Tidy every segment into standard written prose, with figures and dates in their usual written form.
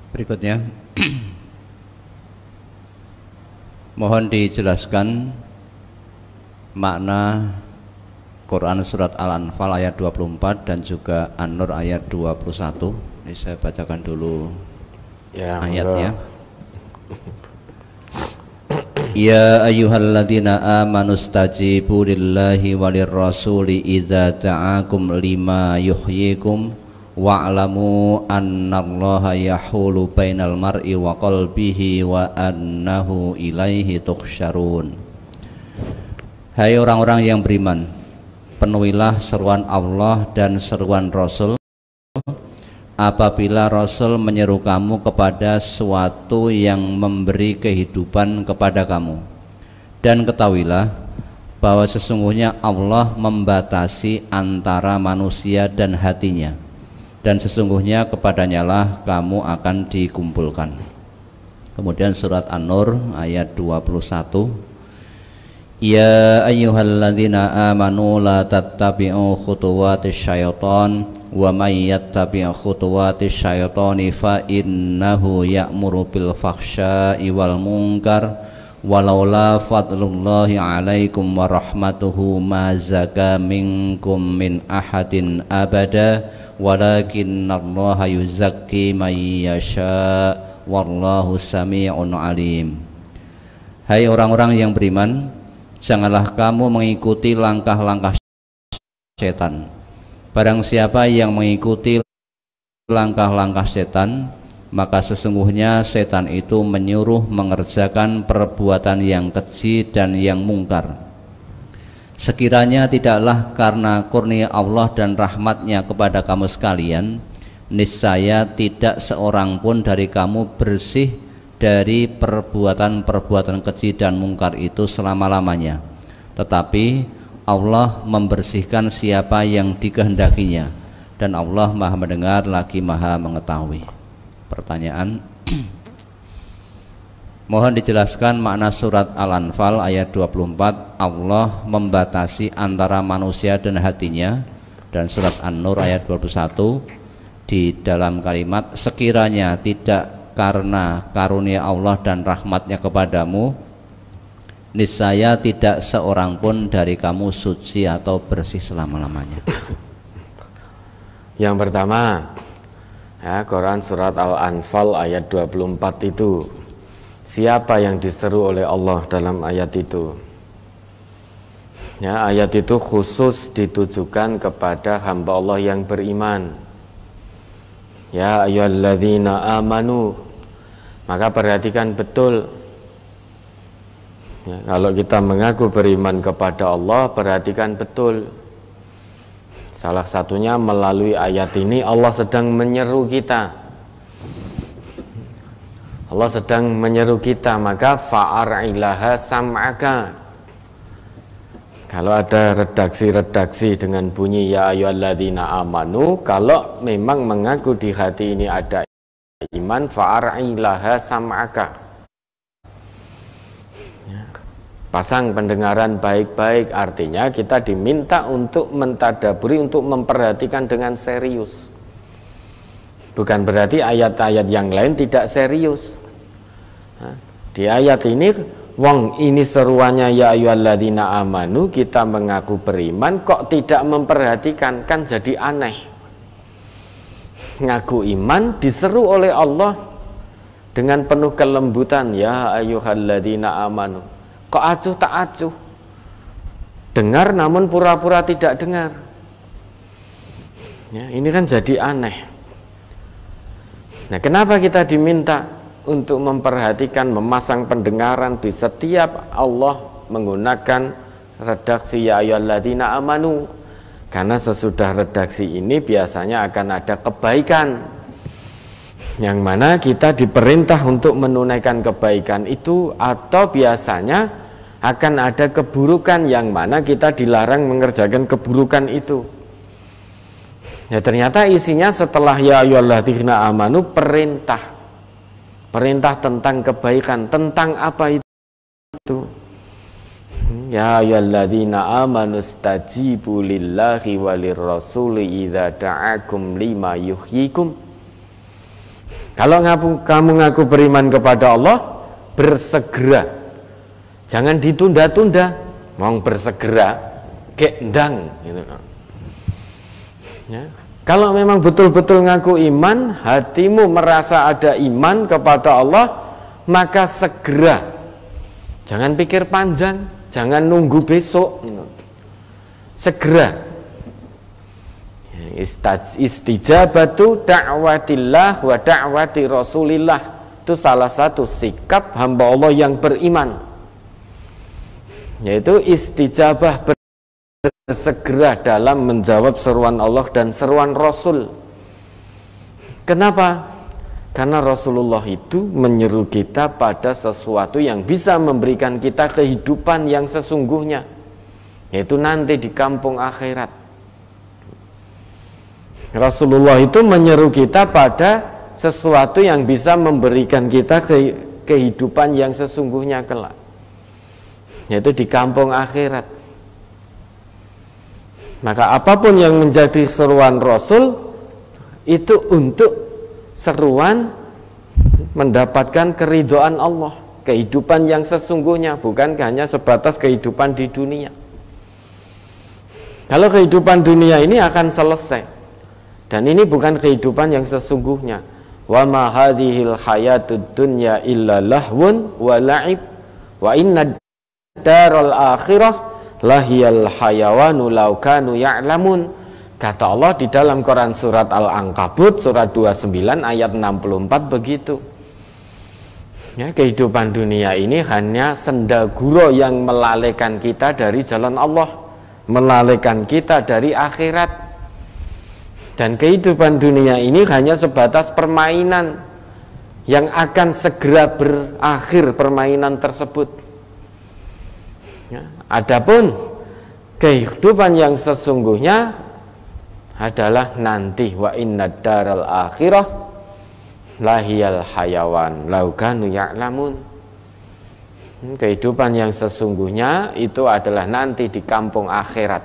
Berikutnya mohon dijelaskan makna Quran surat Al-Anfal ayat 24 dan juga An-Nur ayat 21. Ini saya bacakan dulu ya, ayatnya. Ya ayyuhalladzina amanu stajibu lillahi walir rasuli idza ta'akum lima yuhyikum wa'lamu annallaha yahulu bainal mar'i wa qalbihi wa annahu ilaihi tuhsyarun. Hai orang-orang yang beriman, penuhilah seruan Allah dan seruan Rasul apabila Rasul menyeru kamu kepada suatu yang memberi kehidupan kepada kamu. Dan ketahuilah bahwa sesungguhnya Allah membatasi antara manusia dan hatinya, dan sesungguhnya kepadanya lah kamu akan dikumpulkan. Kemudian surat An-Nur ayat 21. Ya ayyuhalladzina amanu la tattabi'u khutuwatis syaitan wa may yattabi' khutuwatis syaitani fa innahu ya'muru bil fakhsya'i wal munkar walaula fadlullahi 'alaikum wa rahmatuhu ma zaka minkum min ahadin abada walakinnallaha yuzakki man yasha wallahu sami'un alim. Hai orang-orang yang beriman, janganlah kamu mengikuti langkah-langkah setan. Barang siapa yang mengikuti langkah-langkah setan, maka sesungguhnya setan itu menyuruh mengerjakan perbuatan yang keji dan yang mungkar. Sekiranya tidaklah karena kurnia Allah dan rahmatnya kepada kamu sekalian, niscaya tidak seorang pun dari kamu bersih dari perbuatan-perbuatan keji dan mungkar itu selama-lamanya. Tetapi Allah membersihkan siapa yang dikehendakinya, dan Allah Maha mendengar lagi Maha mengetahui. Pertanyaan, mohon dijelaskan makna surat Al-Anfal ayat 24, Allah membatasi antara manusia dan hatinya, dan surat An-Nur ayat 21 di dalam kalimat sekiranya tidak karena karunia Allah dan rahmatnya kepadamu, niscaya tidak seorang pun dari kamu suci atau bersih selama-lamanya. Yang pertama, ya, Quran surat Al-Anfal ayat 24 itu, siapa yang diseru oleh Allah dalam ayat itu? Ya, ayat itu khusus ditujukan kepada hamba Allah yang beriman. Ya ayyuhalladzina amanu. Maka perhatikan betul ya, kalau kita mengaku beriman kepada Allah, perhatikan betul. Salah satunya melalui ayat ini Allah sedang menyeru kita. Allah sedang menyeru kita, maka fa'ar'ilaha sam'aka. Kalau ada redaksi-redaksi dengan bunyi ya ayyuhalladzina amanu, kalau memang mengaku di hati ini ada iman, fa'ar'ilaha sam'aka, ya, pasang pendengaran baik-baik. Artinya kita diminta untuk mentadaburi, untuk memperhatikan dengan serius. Bukan berarti ayat-ayat yang lain tidak serius. Di ayat ini, wong ini seruannya ya ayyuhalladzina amanu, kita mengaku beriman kok tidak memperhatikan, kan jadi aneh. Ngaku iman diseru oleh Allah dengan penuh kelembutan, ya ayyuhalladzina amanu, kok acuh tak acuh, dengar namun pura-pura tidak dengar, ya, ini kan jadi aneh. Nah, kenapa kita diminta untuk memperhatikan, memasang pendengaran di setiap Allah menggunakan redaksi ya ayyuhalladzina amanu? Karena sesudah redaksi ini biasanya akan ada kebaikan, yang mana kita diperintah untuk menunaikan kebaikan itu, atau biasanya akan ada keburukan yang mana kita dilarang mengerjakan keburukan itu. Ya, ternyata isinya setelah ya ayyuhalladzina amanu perintah tentang kebaikan. Tentang apa itu? Ya ayyuhalladzina amanu stajibu lillahi walir rasuli idza da'akum lima yuhyikum. Kalau kamu ngaku beriman kepada Allah, bersegera, jangan ditunda-tunda, mau bersegera gendang gitu. Ya. Kalau memang betul-betul ngaku iman, hatimu merasa ada iman kepada Allah, maka segera, jangan pikir panjang, jangan nunggu besok gitu. Segera. Istijabatu da'watillah wa da'wati rasulillah, itu salah satu sikap hamba Allah yang beriman, yaitu istijabah, bersegera dalam menjawab seruan Allah dan seruan Rasul. Kenapa? Karena Rasulullah itu menyeru kita pada sesuatu yang bisa memberikan kita kehidupan yang sesungguhnya, yaitu nanti di kampung akhirat. Rasulullah itu menyeru kita pada sesuatu yang bisa memberikan kita kehidupan yang sesungguhnya kelak, yaitu di kampung akhirat. Maka apapun yang menjadi seruan Rasul itu untuk seruan mendapatkan keridhaan Allah, kehidupan yang sesungguhnya, bukan hanya sebatas kehidupan di dunia. Kalau kehidupan dunia ini akan selesai, dan ini bukan kehidupan yang sesungguhnya. Wa ma hadhil hayatud dunya illa lahwun wa la'ib wa inna daral akhirah lahiyal hayawanu law kanu ya'lamun. Kata Allah di dalam Quran surat Al-Ankabut surat 29 ayat 64 begitu. Ya, kehidupan dunia ini hanya sendaguro yang melalaikan kita dari jalan Allah, melalaikan kita dari akhirat. Dan kehidupan dunia ini hanya sebatas permainan yang akan segera berakhir, permainan tersebut. Ya, adapun kehidupan yang sesungguhnya adalah nanti, wa inna daral akhirah lahiyal hayawan law kanu ya'lamun. Kehidupan yang sesungguhnya itu adalah nanti di kampung akhirat.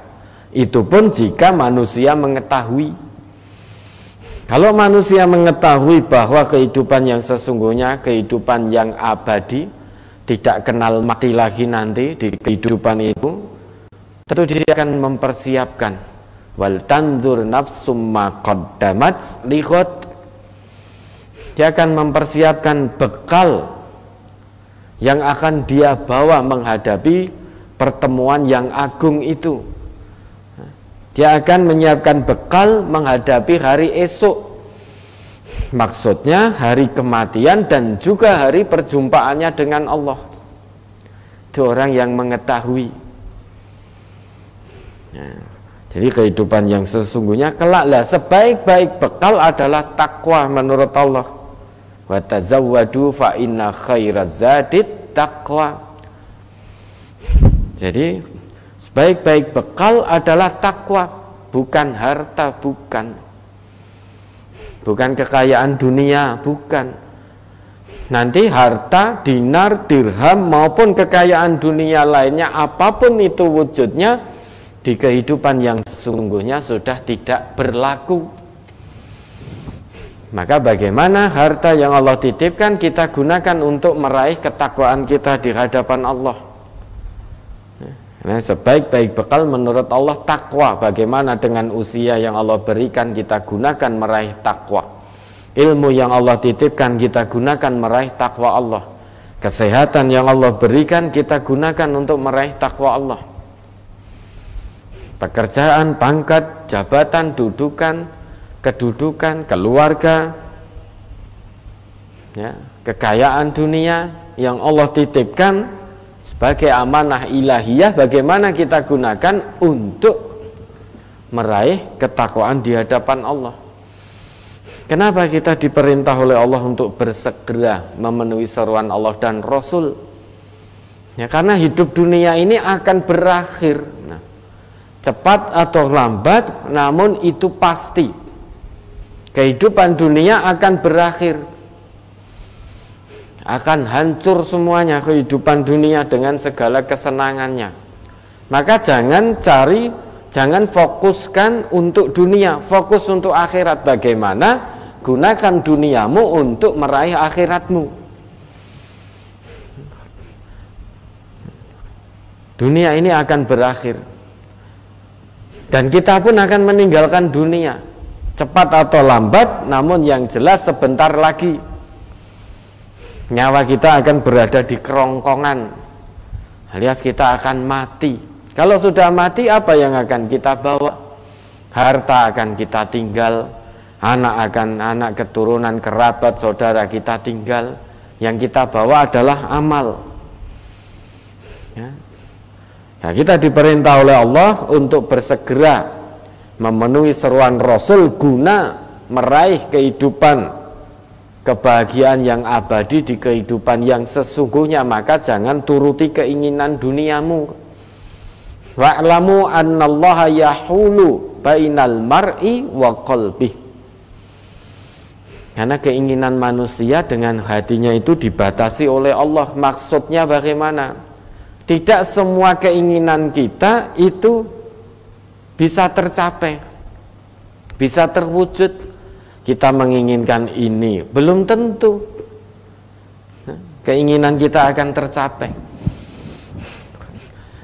Itu pun jika manusia mengetahui. Kalau manusia mengetahui bahwa kehidupan yang sesungguhnya, kehidupan yang abadi, tidak kenal mati lagi nanti di kehidupan itu, tentu dia akan mempersiapkan. Wal tanzur nafsum ma qaddamat lighad. Dia akan mempersiapkan bekal yang akan dia bawa menghadapi pertemuan yang agung itu. Dia akan menyiapkan bekal menghadapi hari esok. Maksudnya hari kematian dan juga hari perjumpaannya dengan Allah. Itu orang yang mengetahui. Nah, jadi kehidupan yang sesungguhnya kelaklah, sebaik-baik bekal adalah takwa menurut Allah. Wa tazawwadu fa inna khairaz zadit taqwa. Jadi sebaik-baik bekal adalah takwa, bukan harta, bukan kekayaan dunia, bukan. Nanti harta, dinar, dirham maupun kekayaan dunia lainnya, apapun itu wujudnya, di kehidupan yang sesungguhnya sudah tidak berlaku. Maka bagaimana harta yang Allah titipkan kita gunakan untuk meraih ketakwaan kita di hadapan Allah. Nah, sebaik-baik bekal menurut Allah takwa. Bagaimana dengan usia yang Allah berikan kita gunakan meraih takwa. Ilmu yang Allah titipkan kita gunakan meraih takwa Allah. Kesehatan yang Allah berikan kita gunakan untuk meraih takwa Allah. Pekerjaan, pangkat, jabatan, kedudukan, keluarga, ya, kekayaan dunia yang Allah titipkan sebagai amanah ilahiyah, bagaimana kita gunakan untuk meraih ketakwaan di hadapan Allah. Kenapa kita diperintah oleh Allah untuk bersegera memenuhi seruan Allah dan Rasul? Ya, karena hidup dunia ini akan berakhir. Nah, cepat atau lambat, namun itu pasti. Kehidupan dunia akan berakhir. Akan hancur semuanya kehidupan dunia dengan segala kesenangannya. Maka jangan fokuskan untuk dunia, fokus untuk akhirat. Bagaimana gunakan duniamu untuk meraih akhiratmu. Dunia ini akan berakhir dan kita pun akan meninggalkan dunia, cepat atau lambat, namun yang jelas sebentar lagi nyawa kita akan berada di kerongkongan, alias kita akan mati. Kalau sudah mati, apa yang akan kita bawa? Harta akan kita tinggal, anak keturunan, kerabat, saudara kita tinggal. Yang kita bawa adalah amal. Ya. Nah, kita diperintah oleh Allah untuk bersegera memenuhi seruan Rasul guna meraih kehidupan, kebahagiaan yang abadi di kehidupan yang sesungguhnya. Maka jangan turuti keinginan duniamu. Wa'lamu annallaha yahulu bainal mar'i wa qalbih. Karena keinginan manusia dengan hatinya itu dibatasi oleh Allah. Maksudnya bagaimana? Tidak semua keinginan kita itu bisa tercapai, bisa terwujud. Kita menginginkan ini, belum tentu keinginan kita akan tercapai.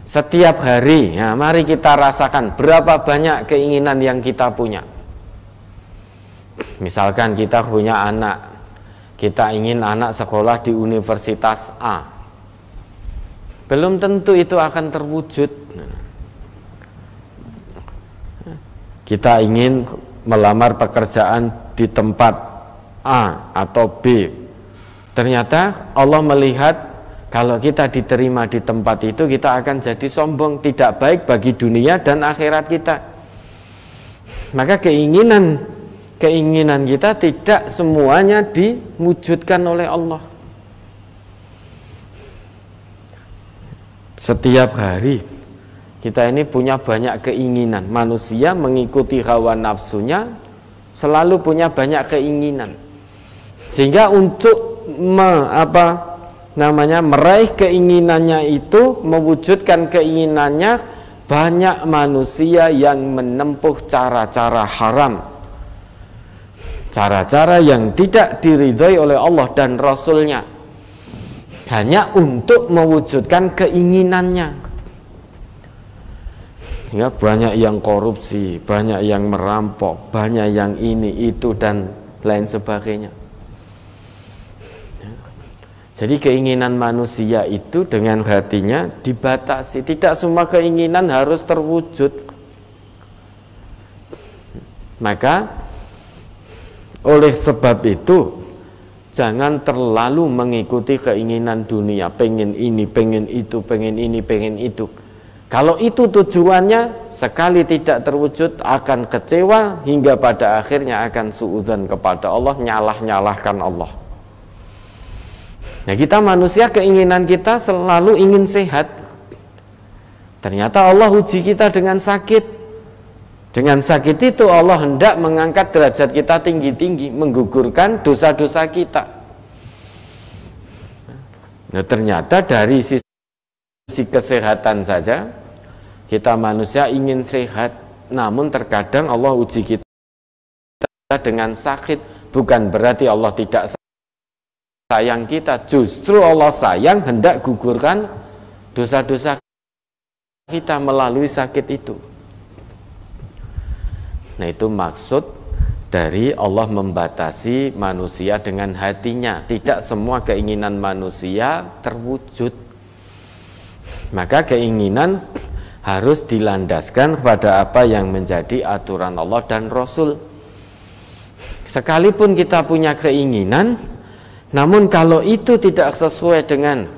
Setiap hari, ya, mari kita rasakan berapa banyak keinginan yang kita punya. Misalkan kita punya anak, kita ingin anak sekolah di universitas A. Belum tentu itu akan terwujud. Kita ingin melamar pekerjaan di tempat A atau B. Ternyata Allah melihat kalau kita diterima di tempat itu, kita akan jadi sombong, tidak baik bagi dunia dan akhirat kita. Maka keinginan kita tidak semuanya diwujudkan oleh Allah. Setiap hari kita ini punya banyak keinginan. Manusia mengikuti hawa nafsunya selalu punya banyak keinginan. Sehingga untuk meraih keinginannya itu, mewujudkan keinginannya, banyak manusia yang menempuh cara-cara haram, cara-cara yang tidak diridhai oleh Allah dan Rasulnya, hanya untuk mewujudkan keinginannya. Sehingga banyak yang korupsi, banyak yang merampok, banyak yang ini, itu, dan lain sebagainya. Jadi keinginan manusia itu dengan hatinya dibatasi. Tidak semua keinginan harus terwujud. Maka oleh sebab itu jangan terlalu mengikuti keinginan dunia. Pengen ini, pengen itu, pengen ini, pengen itu. Kalau itu tujuannya, sekali tidak terwujud akan kecewa, hingga pada akhirnya akan suudzon kepada Allah, nyalah-nyalahkan Allah. Nah, kita manusia, keinginan kita selalu ingin sehat. Ternyata Allah uji kita dengan sakit. Dengan sakit itu Allah hendak mengangkat derajat kita tinggi-tinggi, menggugurkan dosa-dosa kita. Nah, ternyata dari sisi kesehatan saja, kita manusia ingin sehat. Namun terkadang Allah uji kita dengan sakit. Bukan berarti Allah tidak sayang kita, justru Allah sayang, hendak gugurkan dosa-dosa kita melalui sakit itu. Nah, itu maksud dari Allah membatasi manusia dengan hatinya. Tidak semua keinginan manusia terwujud. Maka keinginan harus dilandaskan pada apa yang menjadi aturan Allah dan Rasul. Sekalipun kita punya keinginan, namun kalau itu tidak sesuai dengan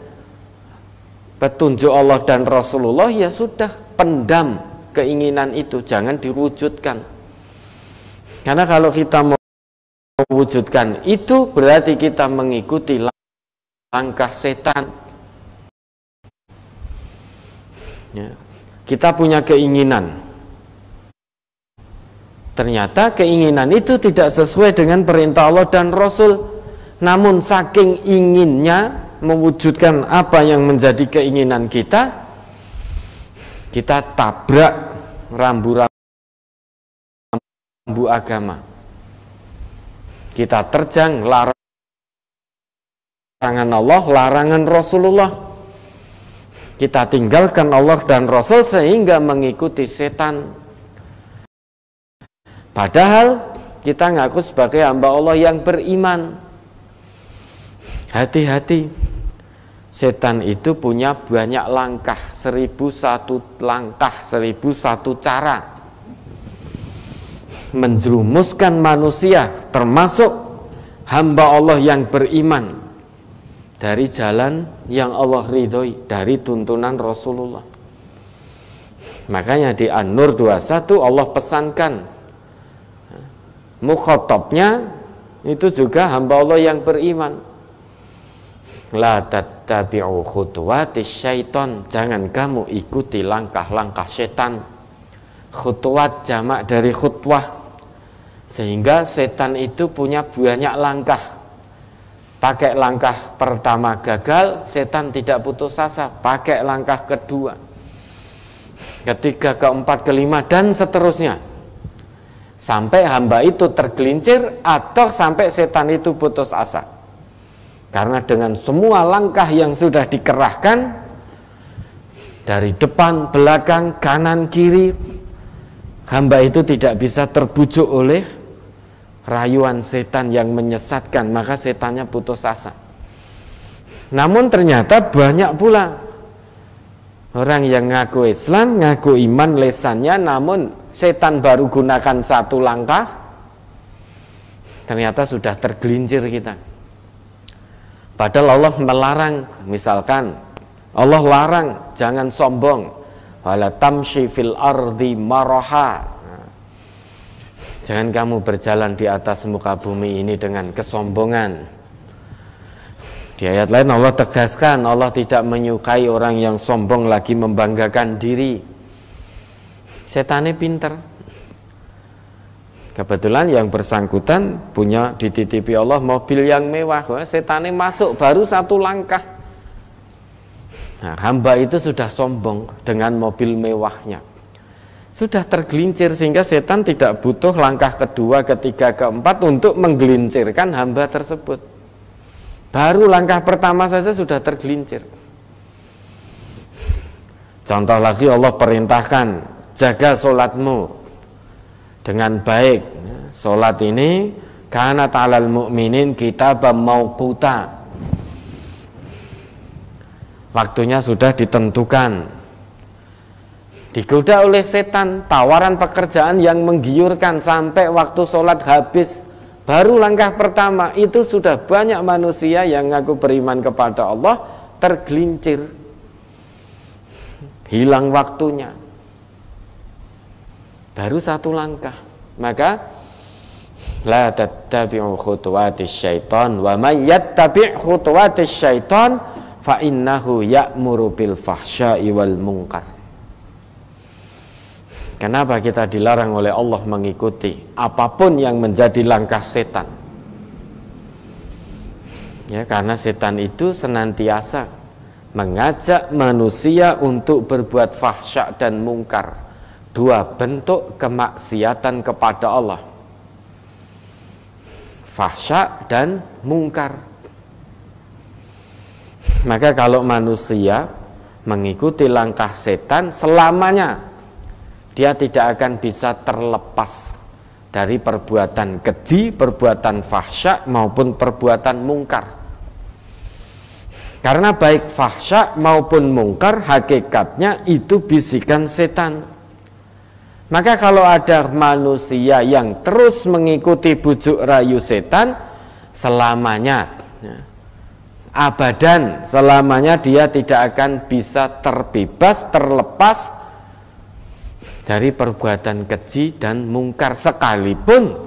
petunjuk Allah dan Rasulullah, ya sudah, pendam keinginan itu, jangan diwujudkan. Karena kalau kita mewujudkan itu, berarti kita mengikuti langkah setan. Ya. Kita punya keinginan, ternyata keinginan itu tidak sesuai dengan perintah Allah dan Rasul. Namun saking inginnya mewujudkan apa yang menjadi keinginan kita, kita tabrak rambu-rambu agama. Kita terjang larangan Allah, larangan Rasulullah. Kita tinggalkan Allah dan Rasul sehingga mengikuti setan. Padahal kita ngaku sebagai hamba Allah yang beriman. Hati-hati, setan itu punya banyak langkah, 1001 langkah, 1001 cara menjerumuskan manusia, termasuk hamba Allah yang beriman, dari jalan yang Allah ridhoi, dari tuntunan Rasulullah. Makanya di An-Nur 21 Allah pesankan, mukhatabnya itu juga hamba Allah yang beriman. La tattabi'u khutuwatis syaiton, jangan kamu ikuti langkah-langkah setan. Khutuwat jamak dari khutwah, sehingga setan itu punya banyak langkah. Pakai langkah pertama gagal, setan tidak putus asa, pakai langkah kedua, ketiga, keempat, kelima, dan seterusnya, sampai hamba itu tergelincir atau sampai setan itu putus asa. Karena dengan semua langkah yang sudah dikerahkan dari depan, belakang, kanan, kiri, hamba itu tidak bisa terbujuk oleh rayuan setan yang menyesatkan, maka setannya putus asa. Namun ternyata banyak pula orang yang ngaku Islam, ngaku iman lesannya, namun setan baru gunakan satu langkah, ternyata sudah tergelincir kita. Padahal Allah melarang, misalkan Allah larang jangan sombong, wala tamshi fil ardi maraha. Jangan kamu berjalan di atas muka bumi ini dengan kesombongan. Di ayat lain Allah tegaskan, Allah tidak menyukai orang yang sombong lagi membanggakan diri. Setannya pinter. Kebetulan yang bersangkutan punya, dititipi Allah mobil yang mewah, setannya masuk baru satu langkah. Nah, hamba itu sudah sombong dengan mobil mewahnya, sudah tergelincir, sehingga setan tidak butuh langkah kedua, ketiga, keempat untuk menggelincirkan hamba tersebut. Baru langkah pertama saja sudah tergelincir. Contoh lagi, Allah perintahkan jaga sholatmu dengan baik. Sholat ini kana ta'alal mu'minin kitabam mauquta, waktunya sudah ditentukan. Digoda oleh setan, tawaran pekerjaan yang menggiurkan sampai waktu sholat habis, baru langkah pertama itu sudah banyak manusia yang ngaku beriman kepada Allah tergelincir, hilang waktunya, baru satu langkah. Maka la tattabi'u khutuwatis syaitan, wa may yattabi' khutuwatis syaitan fa innahu ya'muru bil fahsya'i wal munkar. Kenapa kita dilarang oleh Allah mengikuti apapun yang menjadi langkah setan? Ya, karena setan itu senantiasa mengajak manusia untuk berbuat fahsya dan mungkar, dua bentuk kemaksiatan kepada Allah, fahsya dan mungkar. Maka kalau manusia mengikuti langkah setan, selamanya dia tidak akan bisa terlepas dari perbuatan keji, perbuatan fahsya maupun perbuatan mungkar. Karena baik fahsya maupun mungkar hakikatnya itu bisikan setan. Maka kalau ada manusia yang terus mengikuti bujuk rayu setan, selamanya, abadan, selamanya dia tidak akan bisa terbebas, terlepas dari perbuatan keji dan mungkar, sekalipun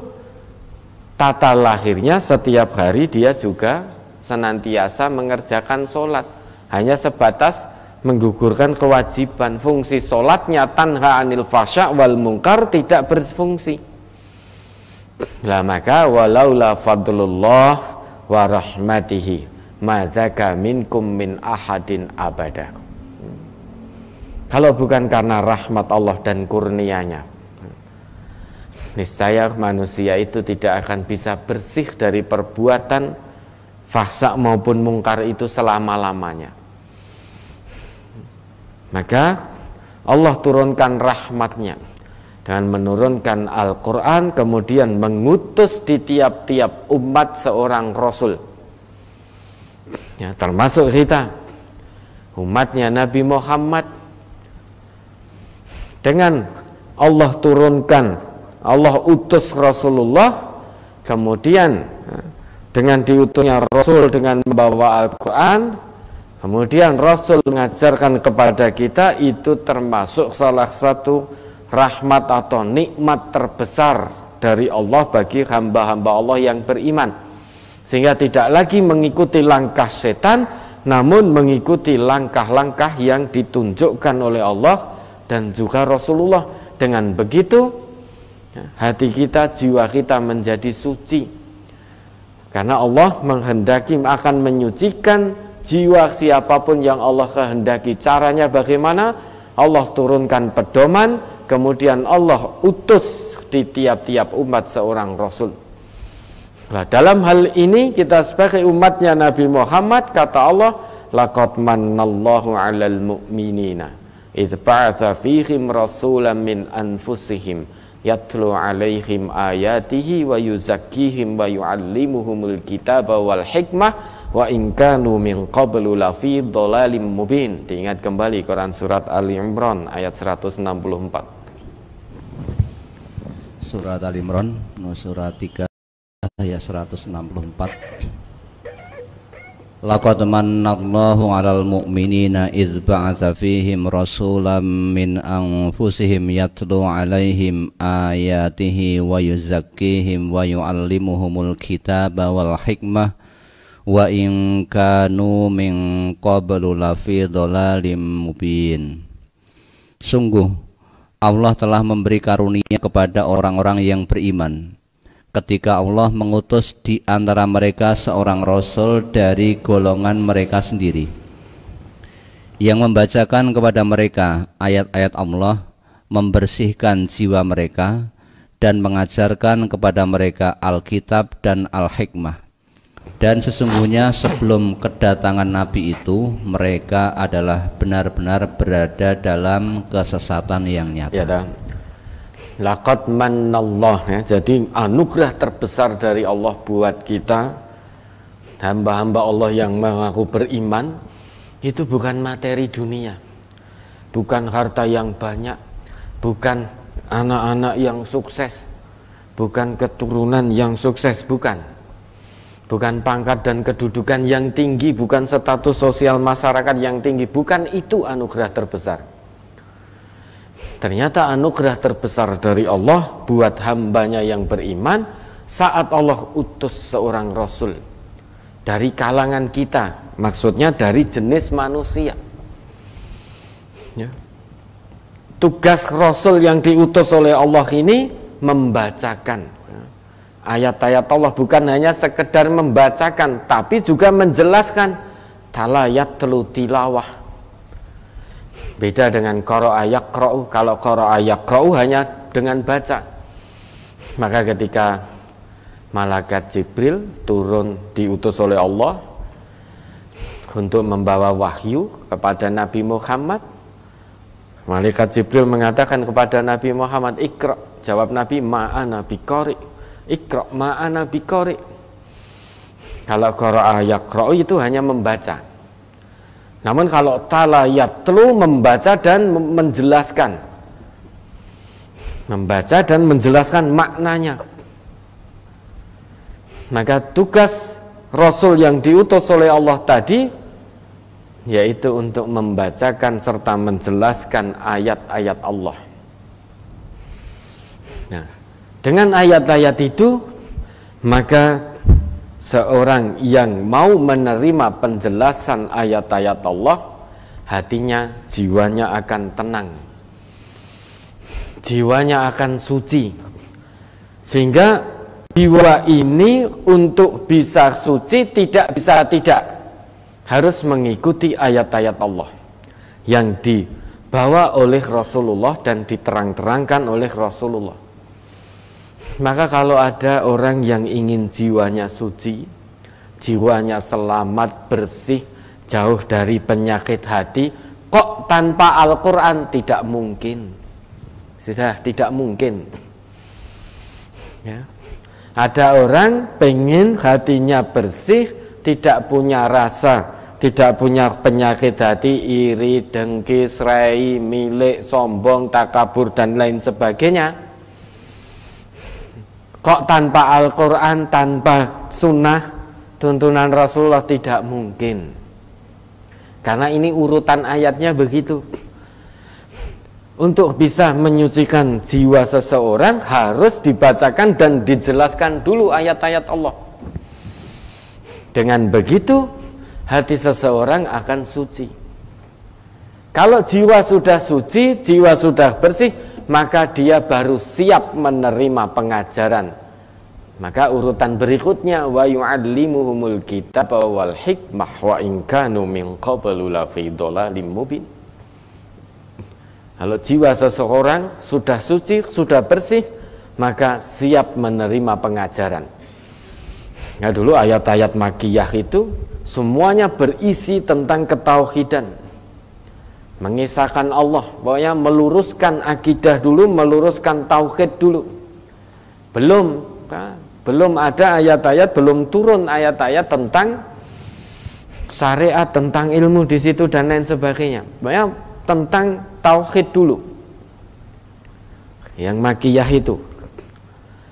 tata lahirnya setiap hari dia juga senantiasa mengerjakan sholat, hanya sebatas menggugurkan kewajiban. Fungsi sholatnya tanha anil fasya wal mungkar tidak berfungsi. Lah maka walaula fadlullah wa rahmatihi ma zaka minkum min ahadin abada. Kalau bukan karena rahmat Allah dan kurnianya, niscaya manusia itu tidak akan bisa bersih dari perbuatan fahsya maupun mungkar itu selama-lamanya. Maka Allah turunkan rahmatnya dengan menurunkan Al-Quran, kemudian mengutus di tiap-tiap umat seorang Rasul, ya, termasuk kita, umatnya Nabi Muhammad. Dengan Allah turunkan, Allah utus Rasulullah, kemudian dengan diutusnya Rasul dengan membawa Al-Quran, kemudian Rasul mengajarkan kepada kita, itu termasuk salah satu rahmat atau nikmat terbesar dari Allah bagi hamba-hamba Allah yang beriman, sehingga tidak lagi mengikuti langkah setan, namun mengikuti langkah-langkah yang ditunjukkan oleh Allah dan juga Rasulullah. Dengan begitu hati kita, jiwa kita menjadi suci, karena Allah menghendaki akan menyucikan jiwa siapapun yang Allah kehendaki. Caranya bagaimana? Allah turunkan pedoman, kemudian Allah utus di tiap-tiap umat seorang Rasul. Nah, dalam hal ini kita sebagai umatnya Nabi Muhammad, kata Allah, laqad mannallahu 'alal mu'minina idz ba'atsa fihim rasulan min anfusihim yatlu 'alaihim ayatihi wa yuzakkihim wa yu'allimuhumul kitaba wal hikmah wa in kanu min qablu lafi dhalalim mubin. Diingat kembali Quran surat Ali Imran ayat 164. Surat Ali Imran surat 3 ayat 164. Laqad mannallahu 'alal mu'minina idz ba'atsa fihim rasulan min anfusihim yatlu 'alaihim ayatihi wa yuzakkihim wa yu'allimuhumul kitaba wal hikmah wa in kanu min qablu lafi dhalalim mubin. Sungguh Allah telah memberi karunia kepada orang-orang yang beriman ketika Allah mengutus di antara mereka seorang rasul dari golongan mereka sendiri, yang membacakan kepada mereka ayat-ayat Allah, membersihkan jiwa mereka, dan mengajarkan kepada mereka Alkitab dan Al-Hikmah. Dan sesungguhnya sebelum kedatangan Nabi itu, mereka adalah benar-benar berada dalam kesesatan yang nyata. Ya, laqad mannallah, ya, jadi anugerah terbesar dari Allah buat kita hamba-hamba Allah yang mengaku beriman, itu bukan materi dunia, bukan harta yang banyak, bukan anak-anak yang sukses, bukan keturunan yang sukses, bukan pangkat dan kedudukan yang tinggi, bukan status sosial masyarakat yang tinggi, bukan itu anugerah terbesar. Ternyata anugerah terbesar dari Allah buat hambanya yang beriman saat Allah utus seorang Rasul dari kalangan kita, maksudnya dari jenis manusia, ya. Tugas Rasul yang diutus oleh Allah ini membacakan ayat-ayat Allah, bukan hanya sekedar membacakan, tapi juga menjelaskan. Talayat telu tilawah. Beda dengan qara'a yaqra'u. Kalau qara'a yaqra'u hanya dengan baca. Maka ketika malaikat Jibril turun diutus oleh Allah untuk membawa wahyu kepada Nabi Muhammad, malaikat Jibril mengatakan kepada Nabi Muhammad, Iqra. Jawab Nabi, ma'ana biqari. Iqra ma'ana biqari. Kalau qara'a yaqra'u itu hanya membaca. Namun kalau tala yatlu, membaca dan menjelaskan, membaca dan menjelaskan maknanya. Maka tugas Rasul yang diutus oleh Allah tadi yaitu untuk membacakan serta menjelaskan ayat-ayat Allah. Nah, dengan ayat-ayat itu maka seorang yang mau menerima penjelasan ayat-ayat Allah, hatinya, jiwanya akan tenang, jiwanya akan suci. Sehingga jiwa ini untuk bisa suci tidak bisa tidak, harus mengikuti ayat-ayat Allah yang dibawa oleh Rasulullah dan diterang-terangkan oleh Rasulullah. Maka kalau ada orang yang ingin jiwanya suci, jiwanya selamat, bersih, jauh dari penyakit hati, kok tanpa Al-Quran? Tidak mungkin. Sudah tidak mungkin ya. Ada orang pengen hatinya bersih, tidak punya rasa, tidak punya penyakit hati, iri, dengki, serai, milik, sombong, takabur, dan lain sebagainya. Kok tanpa Al-Quran, tanpa sunnah, tuntunan Rasulullah? Tidak mungkin. Karena ini urutan ayatnya begitu. Untuk bisa menyucikan jiwa seseorang harus dibacakan dan dijelaskan dulu ayat-ayat Allah. Dengan begitu hati seseorang akan suci. Kalau jiwa sudah suci, jiwa sudah bersih, maka dia baru siap menerima pengajaran. Maka urutan berikutnya, wa yu'allimuhumul kitaba wal hikmah wa in kanu min qablu lafi dhalalim mubin. Kalau jiwa seseorang sudah suci, sudah bersih, maka siap menerima pengajaran. Nah, dulu ayat-ayat Makkiyah itu semuanya berisi tentang ketauhidan, mengisahkan Allah, pokoknya meluruskan akidah dulu, meluruskan tauhid dulu. Belum ada ayat-ayat, belum turun ayat-ayat tentang syariat, tentang ilmu di situ dan lain sebagainya. Pokoknya tentang tauhid dulu, yang Makkiyah itu.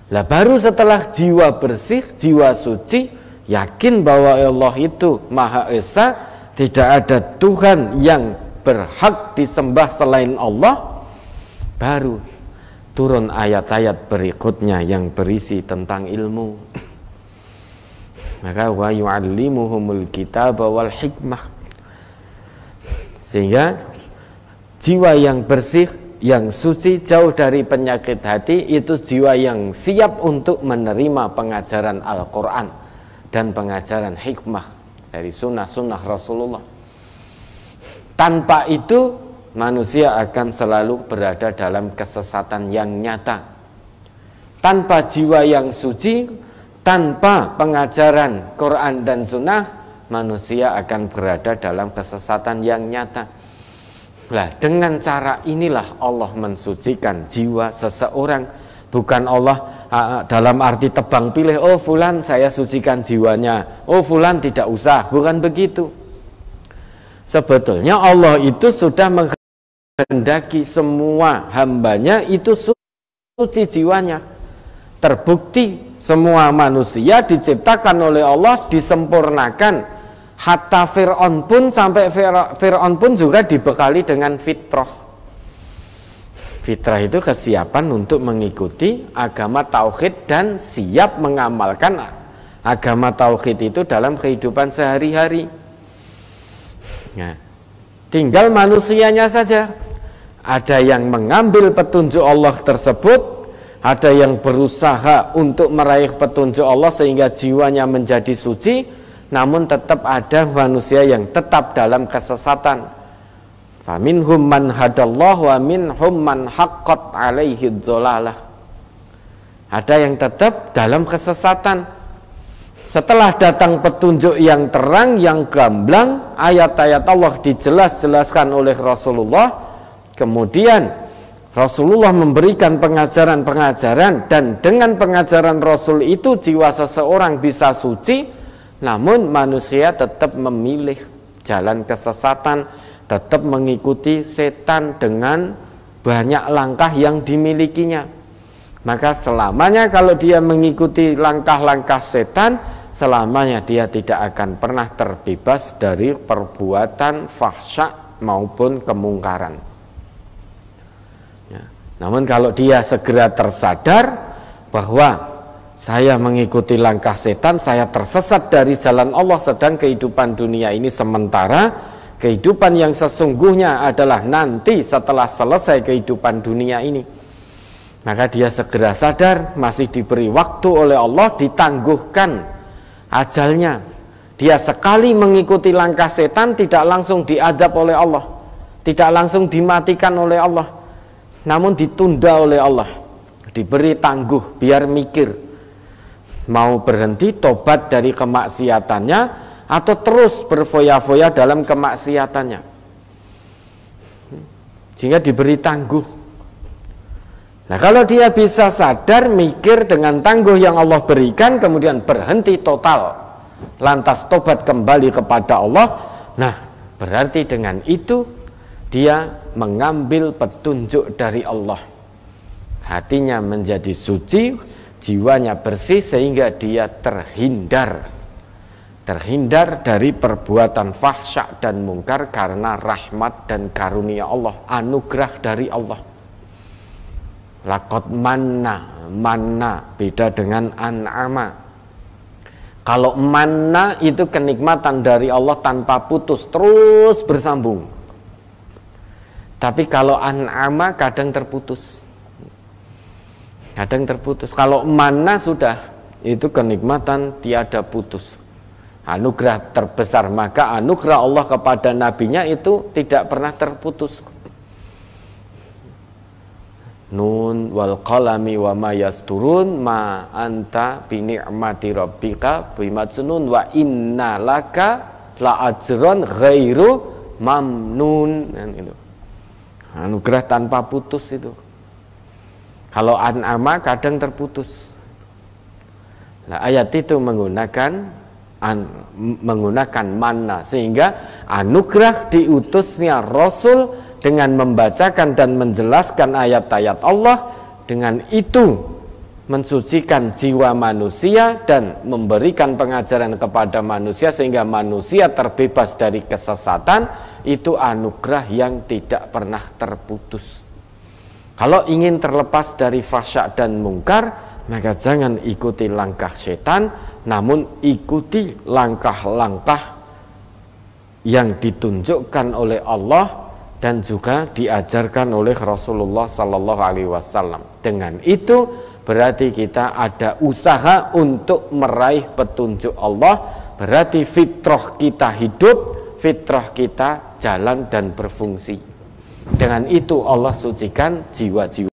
Lah baru setelah jiwa bersih, jiwa suci, yakin bahwa Allah itu Maha Esa, tidak ada Tuhan yang berhak disembah selain Allah, baru turun ayat-ayat berikutnya yang berisi tentang ilmu. Maka wa yu'allimuhumul kitaba wal hikmah. Sehingga jiwa yang bersih, yang suci, jauh dari penyakit hati, itu jiwa yang siap untuk menerima pengajaran Al-Quran dan pengajaran hikmah dari sunnah-sunnah Rasulullah. Tanpa itu manusia akan selalu berada dalam kesesatan yang nyata. Tanpa jiwa yang suci, tanpa pengajaran Quran dan sunnah, manusia akan berada dalam kesesatan yang nyata. Lah, dengan cara inilah Allah mensucikan jiwa seseorang. Bukan Allah dalam arti tebang pilih, oh fulan saya sucikan jiwanya, oh fulan tidak usah. Bukan begitu. Sebetulnya Allah itu sudah menghendaki semua hambanya itu suci jiwanya. Terbukti semua manusia diciptakan oleh Allah, disempurnakan. Hatta Fir'aun pun, sampai Fir'aun pun juga dibekali dengan fitrah. Fitrah itu kesiapan untuk mengikuti agama tauhid dan siap mengamalkan agama tauhid itu dalam kehidupan sehari-hari. Nah, tinggal manusianya saja. Ada yang mengambil petunjuk Allah tersebut, ada yang berusaha untuk meraih petunjuk Allah sehingga jiwanya menjadi suci. Namun tetap ada manusia yang tetap dalam kesesatan. Faminhum man hadallah wa minhum man haqqat alaihi dhalalah. Ada yang tetap dalam kesesatan. Setelah datang petunjuk yang terang, yang gamblang, ayat-ayat Allah dijelaskan oleh Rasulullah, kemudian Rasulullah memberikan pengajaran-pengajaran, dan dengan pengajaran Rasul itu jiwa seseorang bisa suci. Namun manusia tetap memilih jalan kesesatan, tetap mengikuti setan dengan banyak langkah yang dimilikinya. Maka selamanya kalau dia mengikuti langkah-langkah setan, selamanya dia tidak akan pernah terbebas dari perbuatan fahsya maupun kemungkaran. Ya. Namun kalau dia segera tersadar bahwa saya mengikuti langkah setan, saya tersesat dari jalan Allah, sedang kehidupan dunia ini sementara, kehidupan yang sesungguhnya adalah nanti setelah selesai kehidupan dunia ini. Maka dia segera sadar, masih diberi waktu oleh Allah, ditangguhkan ajalnya. Dia sekali mengikuti langkah setan, tidak langsung diadab oleh Allah, tidak langsung dimatikan oleh Allah, namun ditunda oleh Allah. diberi tangguh biar mikir mau berhenti tobat dari kemaksiatannya atau terus berfoya-foya dalam kemaksiatannya, sehingga diberi tangguh. Nah, kalau dia bisa sadar mikir dengan tangguh yang Allah berikan, kemudian berhenti total, lantas tobat kembali kepada Allah, nah berarti dengan itu dia mengambil petunjuk dari Allah. Hatinya menjadi suci, jiwanya bersih, sehingga dia terhindar dari perbuatan fahsya dan mungkar karena rahmat dan karunia Allah, anugerah dari Allah. Laqad manna beda dengan an'ama. Kalau manna itu kenikmatan dari Allah tanpa putus, terus bersambung. Tapi kalau an'ama kadang terputus. Kalau manna sudah, itu kenikmatan tiada putus, anugerah terbesar. Maka anugerah Allah kepada nabinya itu tidak pernah terputus. Nun wal qalami wa ma yasturun ma anta bi ni'mati rabbika bimajnun wa inna laka la ajran ghairu mamnun. Itu anugerah tanpa putus itu. Kalau an'ama kadang terputus. Nah, ayat itu menggunakan manna, sehingga anugerah diutusnya Rasul dengan membacakan dan menjelaskan ayat-ayat Allah, dengan itu mensucikan jiwa manusia dan memberikan pengajaran kepada manusia sehingga manusia terbebas dari kesesatan. Itu anugerah yang tidak pernah terputus. Kalau ingin terlepas dari fahsya dan mungkar, maka jangan ikuti langkah setan, namun ikuti langkah-langkah yang ditunjukkan oleh Allah dan juga diajarkan oleh Rasulullah Sallallahu Alaihi Wasallam. Dengan itu berarti kita ada usaha untuk meraih petunjuk Allah. Berarti fitrah kita hidup, fitrah kita jalan dan berfungsi. Dengan itu Allah sucikan jiwa-jiwa.